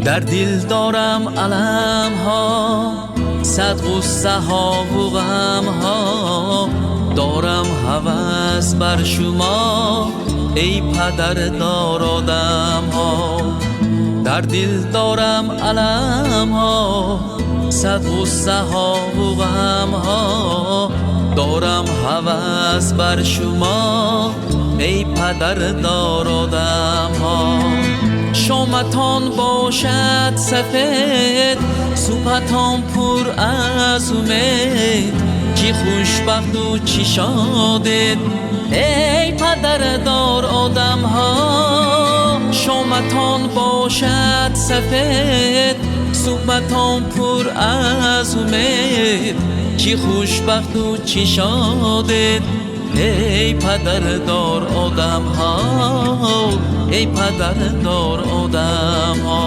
در دل دارم علم ها، صد غصه ها و غم ها. دارم هوس بر شما ای پدر دار آدم ها. در دل دارم علم ها، صد غصه ها و غم ها. دارم هوس بر شما ای پدر دار آدم ها. شامتان باشد سفید، صبحتان پر از امید. چی خوشبخت و چی شادید ای پدر دار آدم ها. شامتان باشد سفید، صبحتان پر از امید. چی خوشبخت و چی شادید ای پدر دار آدم ها، ای پدر دار آدم ها.